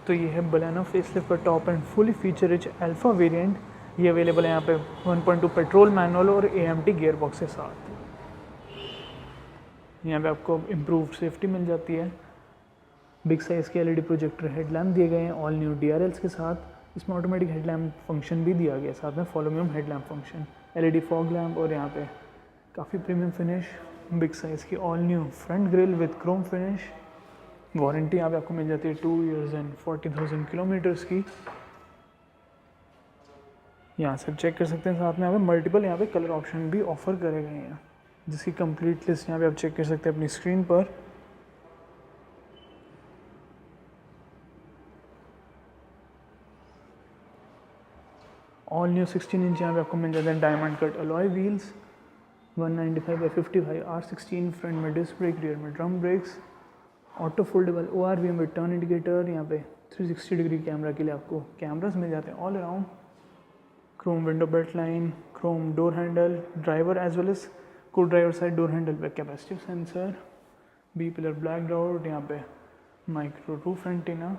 तो ये है बलेनो फेसलिफ्ट का top and fully feature rich alpha variant. ये अवेलेबल है यहाँ पे 1.2 पेट्रोल मैनुअल और AMT गियर बॉक्स के साथ। यहाँ पे आपको इम्प्रूव्ड सेफ्टी मिल जाती है। बिग साइज़ के LED प्रोजेक्टर हेडलैम्प दिए गए हैं ऑल न्यू DRLs के साथ। इसमें ऑटोमेटिक हेडलैम्प फंक्शन भी दिया गया है, साथ में follow me home headlamp function, LED fog lamp और यहाँ पे काफ़ी प्रीमियम फिनिश। बिग साइज़ की all new front grille with Chrome finish. Warranty यहाँ पे आपको मिल जाती है 2 years एंड 40,000 किलोमीटर्स की। यहाँ से चेक कर सकते हैं, साथ में यहाँ पे मल्टीपल यहाँ पे कलर ऑप्शन भी ऑफर करे गए हैं, जिसकी कंप्लीट लिस्ट यहाँ पे आप चेक कर सकते हैं अपनी स्क्रीन पर। ऑल न्यू 16 इंच यहाँ पे आपको मिल जाते हैं diamond cut alloy wheels, 195/55 R16 front में डिस्क ब्रेक, रियर में drum brakes, auto foldable ORVM with turn indicator. यहाँ पे 360 डिग्री कैमरा के लिए आपको कैमरास मिल जाते हैं all around. Chrome window belt line, chrome door handle, driver as well as को ड्राइवर साइड डोर हैंडल पे capacitive sensor, B pillar black dot, यहाँ पे माइक्रो रूफ एंटीना।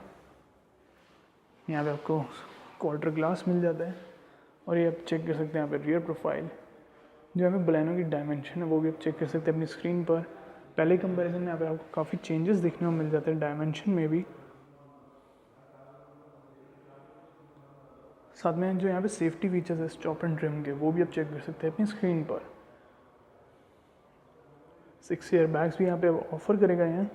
यहाँ पे आपको क्वार्टर ग्लास मिल जाता है और ये आप चेक कर सकते हैं यहाँ पे रियर प्रोफाइल। जो हमें बलेनो की डायमेंशन है वो भी आप चेक कर सकते हैं अपनी स्क्रीन पर। पहले कंपैरिजन में यहाँ पे आपको काफ़ी चेंजेस देखने को मिल जाते हैं डायमेंशन में भी। साथ में जो यहाँ पे सेफ्टी फीचर्स है स्टॉप एंड ट्रिम के, वो भी आप चेक कर सकते हैं अपनी स्क्रीन पर। 6 एयर बैग्स भी यहाँ पे ऑफर करे गए हैं।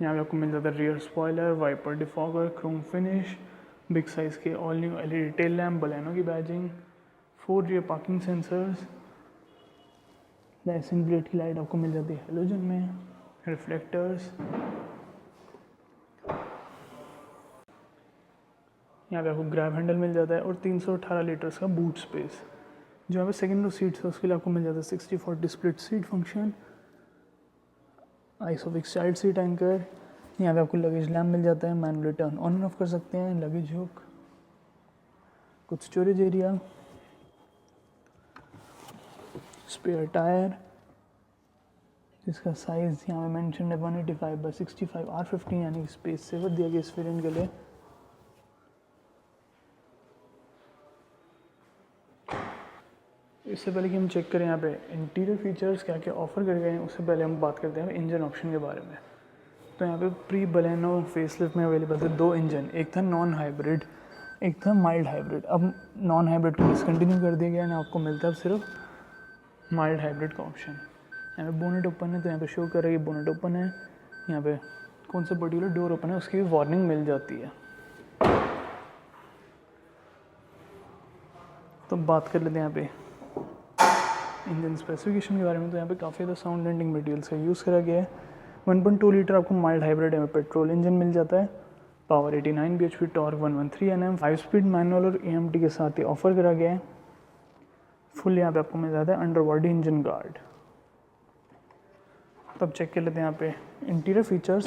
यहाँ पे आपको मिल जाता है rear spoiler, wiper defogger, chrome finish, big size के all new LED tail lamp, Baleno की badging, 4 rear parking sensors, licence plate की लाइट आपको मिल जाती है हेलोजन में, रिफ्लेक्टर्स। यहाँ पे आपको ग्रैब हैंडल मिल जाता है और 318 लीटर्स का बूट स्पेस। जो यहाँ पे सेकेंड रो सीट्स है उसके लिए आपको मिल जाता है 60/40 split seat function, isofix child seat anchor. यहाँ पे आपको लगेज लैम्प मिल जाता है, manually turn on end of कर सकते हैं, लगेज हुक, कुछ स्टोरेज एरिया, स्पेयर टायर जिसका साइज़ यहाँ पे मेंशन है 185/65 R15, यानी स्पेस सेवर दिया गया इस वेरिएंट के लिए। इससे पहले कि हम चेक करें यहाँ पे इंटीरियर फीचर्स क्या क्या ऑफर करे गए हैं, उससे पहले हम बात करते हैं इंजन ऑप्शन के बारे में। तो यहाँ पे प्री बलेनो फेसलिफ्ट में अवेलेबल थे 2 इंजन, एक था नॉन हाइब्रिड, एक था माइल्ड हाइब्रिड। अब नॉन हाइब्रिड को डिसकंटिन्यू कर दिया गया है, आपको मिलता है अब सिर्फ माइल्ड हाइब्रिड का ऑप्शन। यहाँ पे बोनेट ओपन है तो यहाँ पे शो कर रहा है कि बोनेट ओपन है। यहाँ पे कौन सा पर्टिकुलर डोर ओपन है उसकी भी वार्निंग मिल जाती है। तो बात कर लेते हैं यहाँ पे इंजन स्पेसिफिकेशन के बारे में। तो यहाँ पे काफ़ी ज़्यादा साउंड एंडिंग मटेरियल्स का यूज़ करा गया है। 1.2 लीटर आपको माइल्ड हाइब्रिड में पेट्रोल इंजन मिल जाता है, power 89 bhp, torque 113 Nm, 5 speed manual और AMT के साथ ही ऑफर करा गया है। फुल यहाँ पे आपको मिल जाता है अंडर बॉडी इंजन गार्ड। तब चेक कर लेते हैं यहाँ पे इंटीरियर फीचर्स।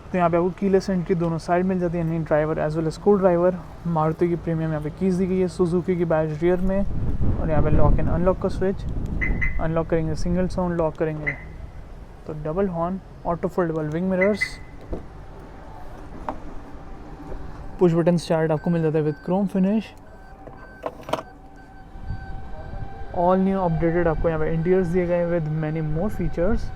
तो यहाँ पे आपको कीलेस एंट्री दोनों साइड मिल जाती है, यानी ड्राइवर एज वेल एज को ड्राइवर। मारुति की प्रीमियम यहाँ पे कीज दी गई है, सुजुकी की बैज रियर में, और यहाँ पे लॉक एंड अनलॉक का स्विच। अनलॉक करेंगे सिंगल साउंड, लॉक करेंगे तो double horn, auto foldable wing mirrors, push button start आपको मिल जाता है with Chrome finish. All new updated आपको यहाँ पे इंटीरियर्स दिए गए विद मैनी मोर फीचर्स।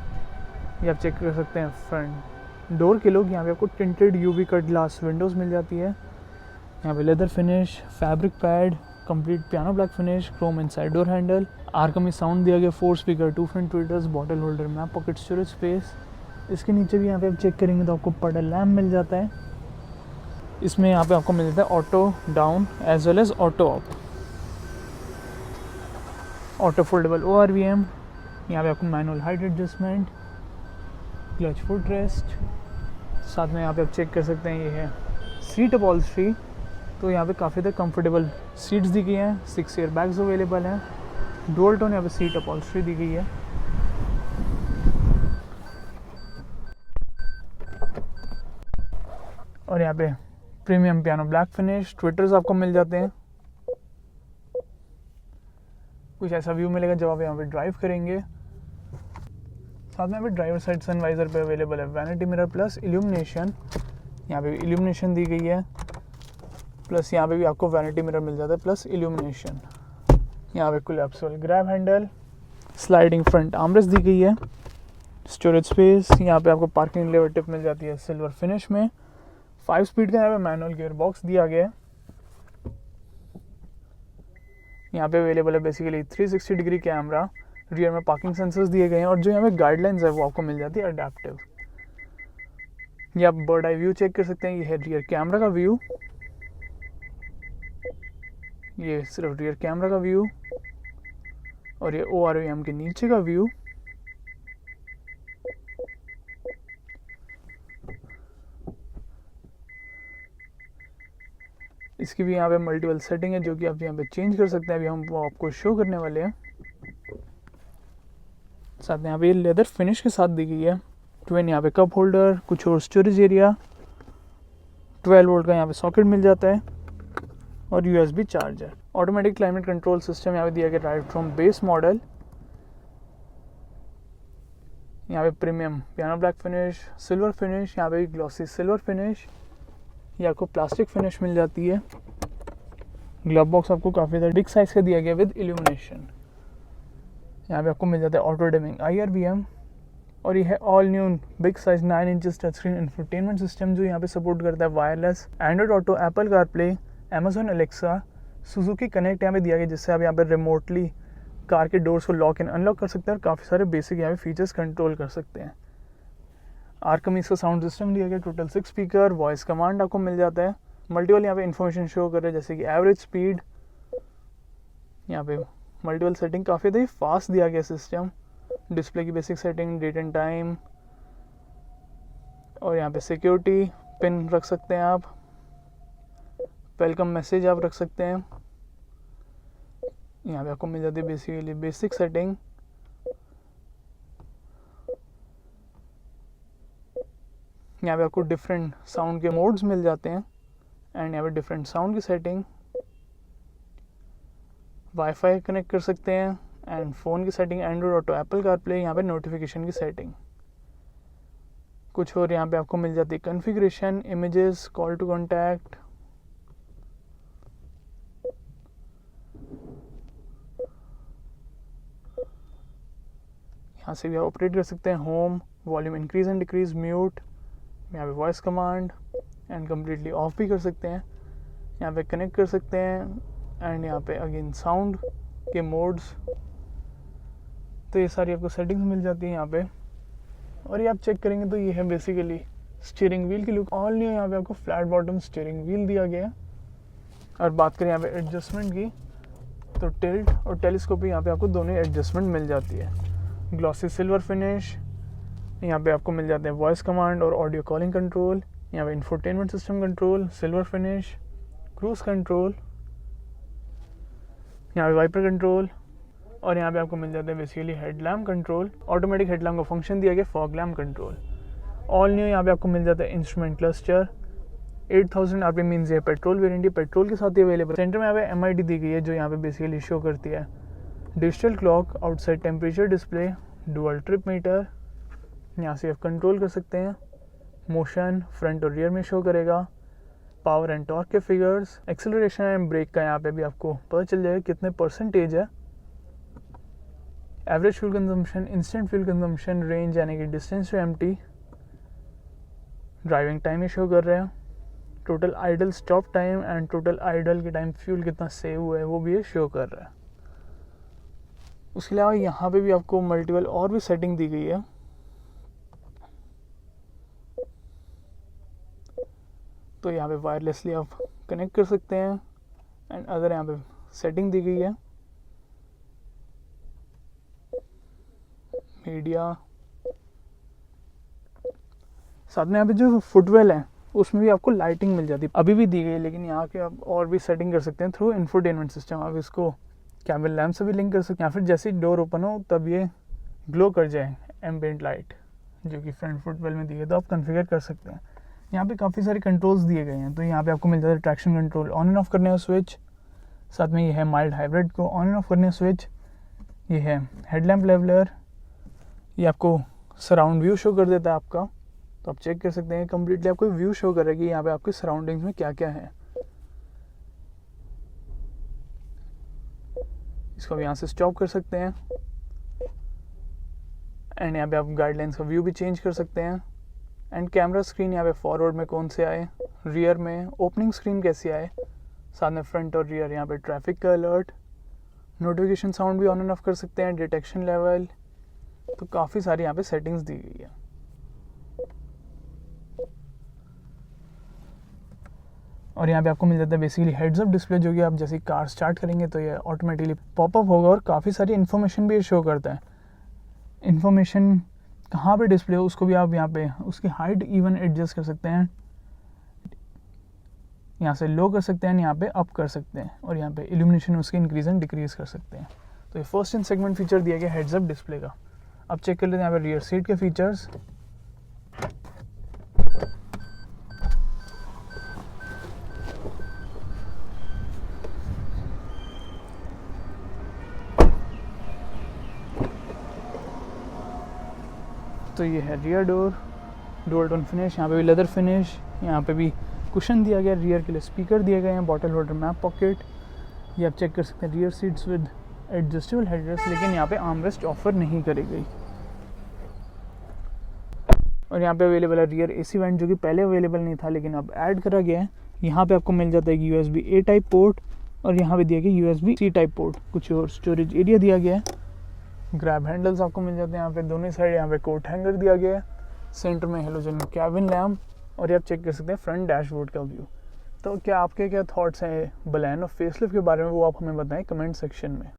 ये आप चेक कर सकते हैं फ्रंट डोर के लोग। यहाँ पे आपको tinted UV cut glass windows मिल जाती है। यहाँ पे leather finish, fabric pad, complete piano black finish, chrome inside door handle, Arkamys sound दिया गया, 4 speaker, 2 front tweeters, bottle holder, map pocket, storage space. इसके नीचे भी यहाँ पे आप चेक करेंगे तो आपको पडल लैम्प मिल जाता है। इसमें यहाँ पे आपको मिल जाता है auto down as well as auto up, auto foldable ORVM। यहाँ पे आपको manual height adjustment, clutch foot rest. साथ में यहाँ पे आप चेक कर सकते हैं ये है सीट अपॉल्स्ट्री। तो यहाँ पे काफ़ी ज़्यादा कंफर्टेबल सीट्स दी गई हैं, 6 एयर बैग्स अवेलेबल हैं, डुअल टोन यहाँ पे सीट अपॉल्स्ट्री दी गई है। और यहाँ पे premium piano black finish, tweeters आपको मिल जाते हैं। कुछ ऐसा व्यू मिलेगा जब आप यहाँ पे ड्राइव करेंगे। साथ में यहाँ पे ड्राइवर साइड सनवाइज़र पे अवेलेबल है वैनिटी मिरर प्लस इल्यूमिनेशन, यहाँ पे इल्यूमिनेशन दी गई है, प्लस यहाँ पे भी आपको वैनिटी मिरर मिल जाता है प्लस इल्यूमिनेशन। यहाँ पे collapsible grab handle, sliding front armrest दी गई है, स्टोरेज स्पेस, यहाँ पे आपको पार्किंग लेवर टिप मिल जाती है सिल्वर फिनिश में। 5 स्पीड का यहाँ पे मैनुअल गियर बॉक्स दिया गया है। यहाँ पे अवेलेबल है बेसिकली 360 डिग्री कैमरा, रियर में पार्किंग सेंसर्स दिए गए हैं और जो यहाँ पे गाइडलाइंस है वो आपको मिल जाती है अडेप्टिव। ये आप बर्ड आई व्यू चेक कर सकते हैं, ये है रियर कैमरा का व्यू, ये सिर्फ रियर कैमरा का व्यू, और ये ORVM के नीचे का व्यू। इसकी भी यहाँ पे मल्टीपल सेटिंग है जो कि आप यहाँ पे चेंज कर सकते हैं, अभी हम वो आपको शो करने वाले हैं। साथ में यहाँ पे लेदर फिनिश के साथ दी गई है। ट्विन यहाँ पे कप होल्डर, कुछ और स्टोरेज एरिया, 12 वोल्ट का यहाँ पे सॉकेट मिल जाता है और USB charger. Automatic climate control system यहाँ पे दिया गया राइट फ्रॉम बेस मॉडल। यहाँ पे premium piano black finish, silver finish, यहाँ पे ग्लॉसी सिल्वर फिनिश, ये आपको प्लास्टिक फिनिश मिल जाती है। ग्लव बॉक्स आपको काफ़ी ज़्यादा बिग साइज़ का दिया गया विद इल्यूमिनेशन। यहाँ पे आपको मिल जाता है ऑटो डिमिंग IRBM, और ये है all new big size 9 inches touch screen infotainment system जो यहाँ पे सपोर्ट करता है wireless Android auto, Apple CarPlay, Amazon Alexa, Suzuki connect यहाँ पे दिया गया, जिससे आप यहाँ पे रिमोटली कार के डोर्स को लॉक एंड अनलॉक कर सकते हैं और काफ़ी सारे बेसिक यहाँ पे फीचर्स कंट्रोल कर सकते हैं। आर्कमिस का साउंड सिस्टम दिया गया, टोटल 6 स्पीकर, वॉइस कमांड आपको मिल जाता है। मल्टीपल यहाँ पे इन्फॉर्मेशन शो कर रहे हैं जैसे कि एवरेज स्पीड, यहाँ पे मल्टीपल सेटिंग, काफ़ी ज़्यादा फास्ट दिया गया सिस्टम। डिस्प्ले की basic setting, date and time, और यहाँ पे सिक्योरिटी पिन रख सकते हैं आप, वेलकम मैसेज आप रख सकते हैं। यहाँ पे आपको मिल जाती है बेसिकली बेसिक सेटिंग। यहाँ पे आपको डिफरेंट साउंड के मोड्स मिल जाते हैं एंड यहाँ पे डिफरेंट साउंड की सेटिंग, वाईफाई कनेक्ट कर सकते हैं एंड फ़ोन की setting, Android auto, Apple CarPlay, यहाँ पे नोटिफिकेशन की सेटिंग। कुछ और यहाँ पे आपको मिल जाती है configuration, images, call to contact, यहाँ से भी आप ऑपरेट कर सकते हैं home, volume increase and decrease, mute, यहाँ पे voice command and completely off भी कर सकते हैं। यहाँ पे कनेक्ट कर सकते हैं एंड यहाँ पे अगेन साउंड के मोड्स। तो ये सारी आपको सेटिंग्स मिल जाती हैं यहाँ पे। और ये आप चेक करेंगे तो ये है बेसिकली स्टीयरिंग व्हील की लुक। ऑल न्यू यहाँ पे आपको फ्लैट बॉटम स्टीयरिंग व्हील दिया गया है। और बात करें यहाँ पे एडजस्टमेंट की तो टिल्ट और टेलीस्कोपी यहाँ पे आपको दोनों एडजस्टमेंट मिल जाती है। ग्लॉसी सिल्वर फिनिश, यहाँ पे आपको मिल जाते हैं वॉइस कमांड और ऑडियो कॉलिंग कंट्रोल, यहाँ पे infotainment system control, silver finish, cruise control, यहाँ पे वाइपर कंट्रोल, और यहाँ पे आपको मिल जाता है basically headlamp control. Automatic headlamp का फंक्शन दिया गया, fog lamp control. All new यहाँ पे आपको मिल जाता है इंस्ट्रूमेंट क्लस्टर। 8000 RPM मीन्स ये पेट्रोल वेरिएंट, पेट्रोल के साथ ही अवेलेबल। सेंटर में यहाँ पे MID दी गई है जो यहाँ पे बेसिकली शो करती है digital clock, outside temperature display, dual trip meter, यहाँ से आप कंट्रोल कर सकते हैं। मोशन फ्रंट और रियर में शो करेगा। पावर एंड टॉर्क के फिगर्स, एक्सेलरेशन एंड ब्रेक का यहाँ पे भी आपको पता चल जाएगा कितने परसेंटेज है। Average fuel consumption, instant fuel consumption, range यानी कि distance to empty, driving time ही शो कर रहे हैं। Total idle stop time and total idle के टाइम फ्यूल कितना सेव हुआ है वो भी ये शो कर रहा है। उसके अलावा यहाँ पे भी आपको मल्टीपल और भी सेटिंग दी गई है। तो यहाँ पे वायरलेसली आप कनेक्ट कर सकते हैं एंड अदर यहाँ पे सेटिंग दी गई है। मीडिया, साथ में यहाँ पे जो फुटवेल है उसमें भी आपको लाइटिंग मिल जाती है, अभी भी दी गई है, लेकिन यहाँ के आप और भी सेटिंग कर सकते हैं थ्रू इंफोटेनमेंट सिस्टम। आप इसको कैमरे लैम्प से भी लिंक कर सकते हैं, या फिर जैसे ही डोर ओपन हो तब ये ग्लो कर जाए एम्बिएंट लाइट जो कि फ्रंट फुटवेल में दी है, तो आप कॉन्फ़िगर कर सकते हैं। यहाँ पे काफ़ी सारे कंट्रोल्स दिए गए हैं। तो यहाँ पे आपको मिल जाता है traction control, on end of करने का स्विच, साथ में ये है माइल्ड हाइब्रिड को ऑन एंड ऑफ करने का स्विच, ये है हेडलैम्प लेवलर, ये आपको सराउंड व्यू शो कर देता है आपका, तो आप चेक कर सकते हैं कम्प्लीटली आपको व्यू शो करेगी यहाँ पे आपके सराउंडिंग्स में क्या क्या है। इसको आप यहाँ से स्टॉप कर सकते हैं एंड यहाँ पे आप गाइडलाइंस का व्यू भी चेंज कर सकते हैं। एंड कैमरा स्क्रीन यहाँ पे फॉरवर्ड में कौन से आए, रियर में ओपनिंग स्क्रीन कैसे आए, साथ में फ्रंट और रियर यहाँ पे ट्रैफिक का अलर्ट, नोटिफिकेशन साउंड भी ऑन एंड ऑफ कर सकते हैं, डिटेक्शन लेवल, तो काफ़ी सारी यहाँ पे सेटिंग्स दी गई है। और यहाँ पे आपको मिल जाता है बेसिकली हेड्स अप डिस्प्ले, जो कि आप जैसे कार स्टार्ट करेंगे तो ये ऑटोमेटिकली पॉपअप होगा और काफ़ी सारी इन्फॉर्मेशन भी ये शो करता है। इन्फॉर्मेशन कहाँ पे डिस्प्ले हो उसको भी आप यहाँ पे उसकी हाइट इवन एडजस्ट कर सकते हैं, यहाँ से लो कर सकते हैं, यहाँ पे अप कर सकते हैं, और यहाँ पे इल्यूमिनेशन उसकी इंक्रीज एंड डिक्रीज कर सकते हैं। तो ये फर्स्ट इन सेगमेंट फीचर दिया गया हेड्स अप डिस्प्ले का। अब चेक कर लेते हैं यहाँ पे रियर सीट के फीचर्स। तो ये है रियर डोर टोन फिनिश, यहाँ पे भी लेदर फिनिश, यहाँ पे भी कुशन दिया गया, रियर के लिए स्पीकर दिए गए हैं, बॉटल होल्डर, मैप पॉकेट, ये आप चेक कर सकते हैं। Rear seats with adjustable headrest, लेकिन यहाँ पे आर्मरेस्ट ऑफर नहीं करी गई। और यहाँ पे अवेलेबल है रियर एसी वेंट, जो कि पहले अवेलेबल नहीं था लेकिन अब ऐड करा गया है। यहाँ पे आपको मिल जाता है USB A टाइप पोर्ट, और यहाँ पे दिया गया USB C टाइप पोर्ट, कुछ और स्टोरेज एरिया दिया गया है। ग्रैब हैंडल्स आपको मिल जाते हैं यहाँ पे दोनों साइड, यहाँ पे कोट हैंगर दिया गया है, सेंटर में हेलोजन कैबिन लैम्प, और ये आप चेक कर सकते हैं फ्रंट डैशबोर्ड का व्यू। तो क्या आपके क्या थॉट्स हैं बलेनो फेसलिफ्ट के बारे में, वो आप हमें बताएं कमेंट सेक्शन में।